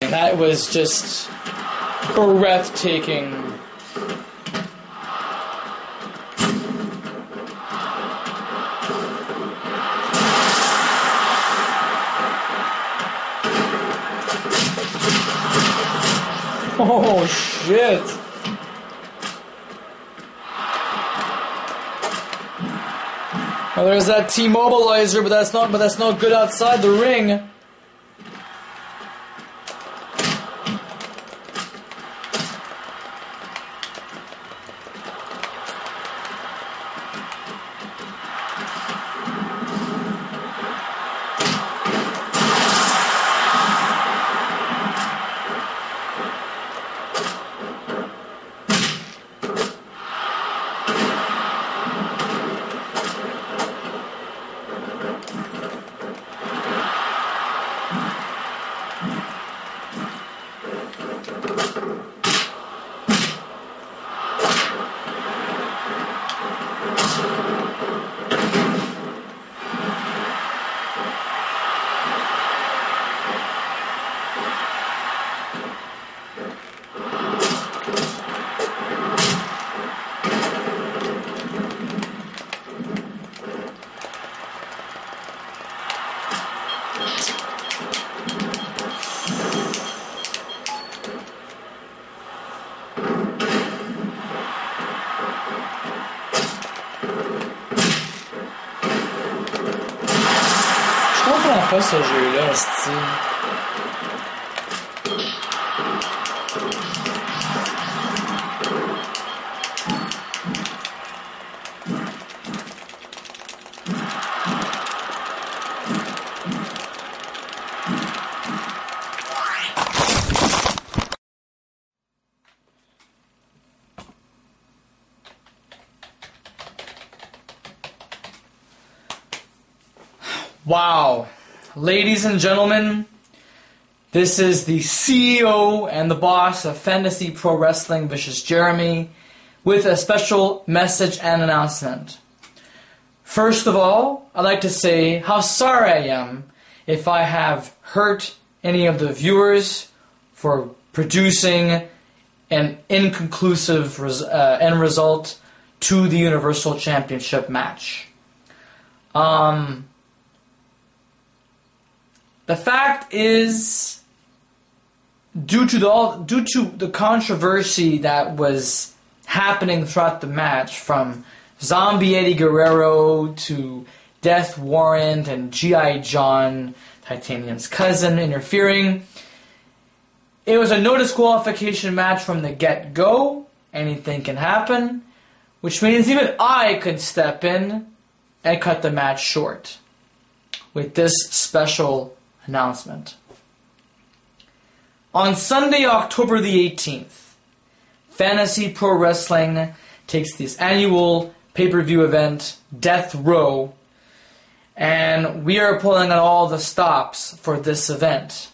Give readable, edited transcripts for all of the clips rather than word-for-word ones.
And that was just breathtaking. Oh shit. Well, there's that T-mobilizer, but that's not good outside the ring. Pas ce jeu-là, c'est... Wow. Ladies and gentlemen, this is the CEO and the boss of Fantasy Pro Wrestling, Vicious Jeremy, with a special message and announcement. First of all, I'd like to say how sorry I am if I have hurt any of the viewers for producing an inconclusive end result to the Universal Championship match. The fact is, due to the controversy that was happening throughout the match, from Zombie Eddie Guerrero to Death Warrant and G.I. John, Titanium's cousin, interfering, it was a no disqualification match from the get-go. Anything can happen, which means even I could step in and cut the match short with this special announcement. On Sunday, October the 18th, Fantasy Pro Wrestling takes this annual pay-per-view event, Death Row, and we are pulling on all the stops for this event.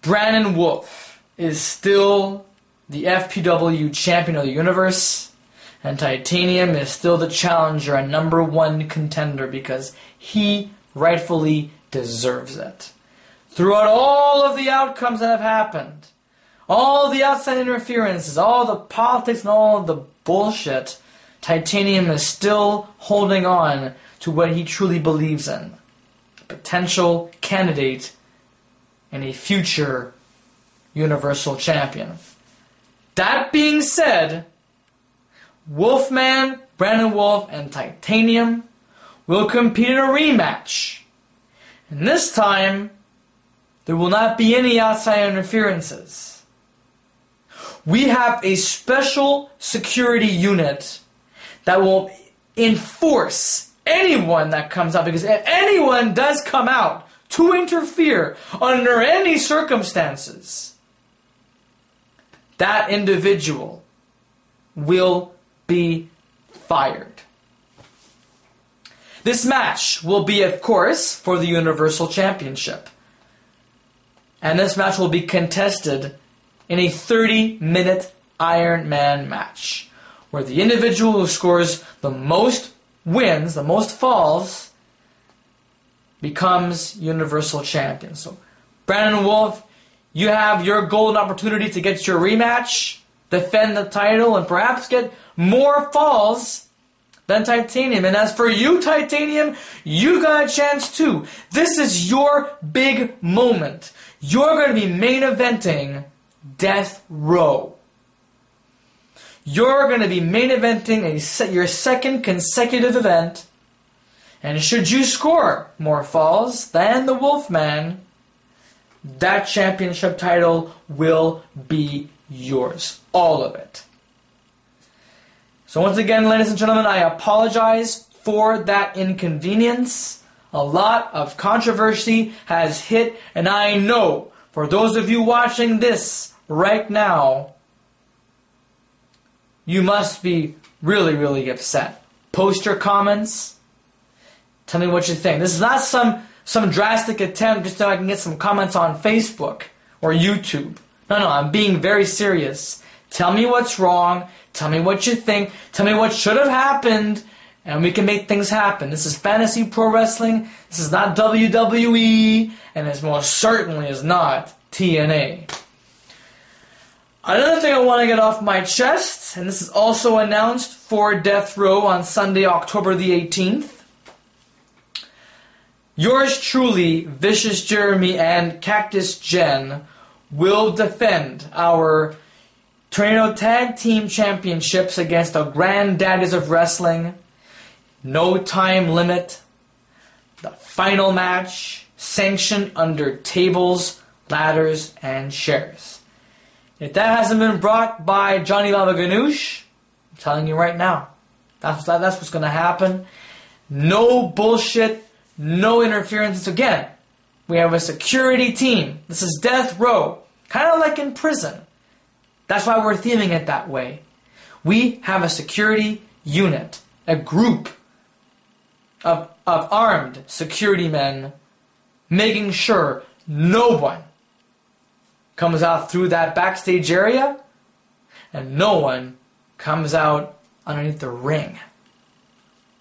Brandon Wolf is still the FPW champion of the universe, and Titanium is still the challenger and #1 contender because he rightfully deserves it. Throughout all of the outcomes that have happened, all the outside interferences, all the politics and all of the bullshit, Titanium is still holding on to what he truly believes in. A potential candidate and a future Universal Champion. That being said, Wolfman, Brandon Wolf, and Titanium will compete in a rematch. And this time, there will not be any outside interferences. We have a special security unit that will enforce anyone that comes out, because if anyone does come out to interfere under any circumstances, that individual will be fired. This match will be, of course, for the Universal Championship. And this match will be contested in a 30-minute Iron Man match, where the individual who scores the most wins, the most falls, becomes Universal Champion. So Brandon Wolf, you have your golden opportunity to get your rematch, defend the title, and perhaps get more falls than Titanium. And as for you, Titanium, you got a chance too. This is your big moment. You're going to be main eventing Death Row. You're going to be main eventing your second consecutive event. And should you score more falls than the Wolfman, that championship title will be yours. All of it. So once again, ladies and gentlemen, I apologize for that inconvenience. A lot of controversy has hit, and I know for those of you watching this right now, you must be really, really upset. Post your comments. Tell me what you think. This is not some drastic attempt just so I can get some comments on Facebook or YouTube. No, I'm being very serious. Tell me what's wrong. Tell me what you think. Tell me what should have happened, and we can make things happen. This is fantasy pro wrestling. This is not WWE, and it most certainly is not TNA. Another thing I want to get off my chest, and this is also announced for Death Row on Sunday, October the 18th. Yours truly, Vicious Jeremy and Cactus Jen, will defend our Tornado Tag Team Championships against the Granddaddies of Wrestling. No time limit. The final match, sanctioned under tables, ladders, and chairs. If that hasn't been brought by Johnny Baba Ganoush, I'm telling you right now, that's what's going to happen. No bullshit, no interference. Again, we have a security team. This is Death Row, kind of like in prison. That's why we're theming it that way. We have a security unit, a group of armed security men making sure no one comes out through that backstage area and no one comes out underneath the ring.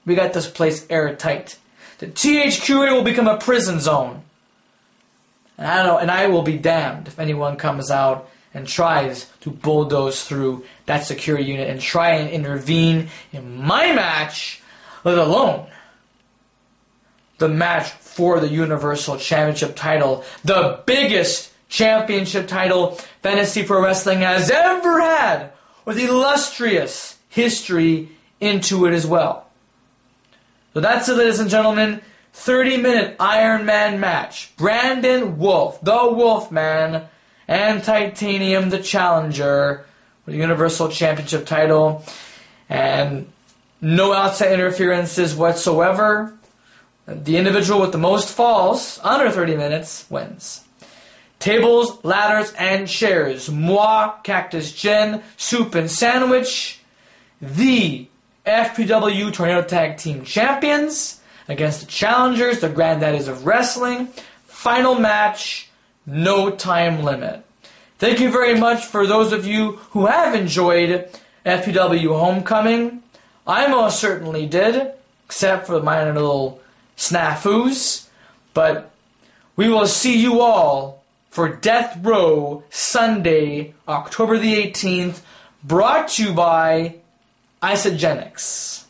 We got this place airtight. The THQ area will become a prison zone. And I will be damned if anyone comes out and tries to bulldoze through that security unit and try and intervene in my match, let alone the match for the Universal Championship title, the biggest championship title Fantasy Pro Wrestling has ever had, with illustrious history into it as well. So that's it, ladies and gentlemen. 30-minute Iron Man match. Brandon Wolf, the Wolfman, and Titanium, the challenger, for the Universal Championship title. And no outside interferences whatsoever. The individual with the most falls, under 30 minutes, wins. Tables, ladders, and chairs. Moi, Cactus Jen, Soup and Sandwich. The FPW Tornado Tag Team Champions against the challengers, the Granddaddies of Wrestling. Final match, no time limit. Thank you very much for those of you who have enjoyed FPW Homecoming. I most certainly did, except for the minor little snafus. But we will see you all for Death Row Sunday, October the 18th, brought to you by Isogenics.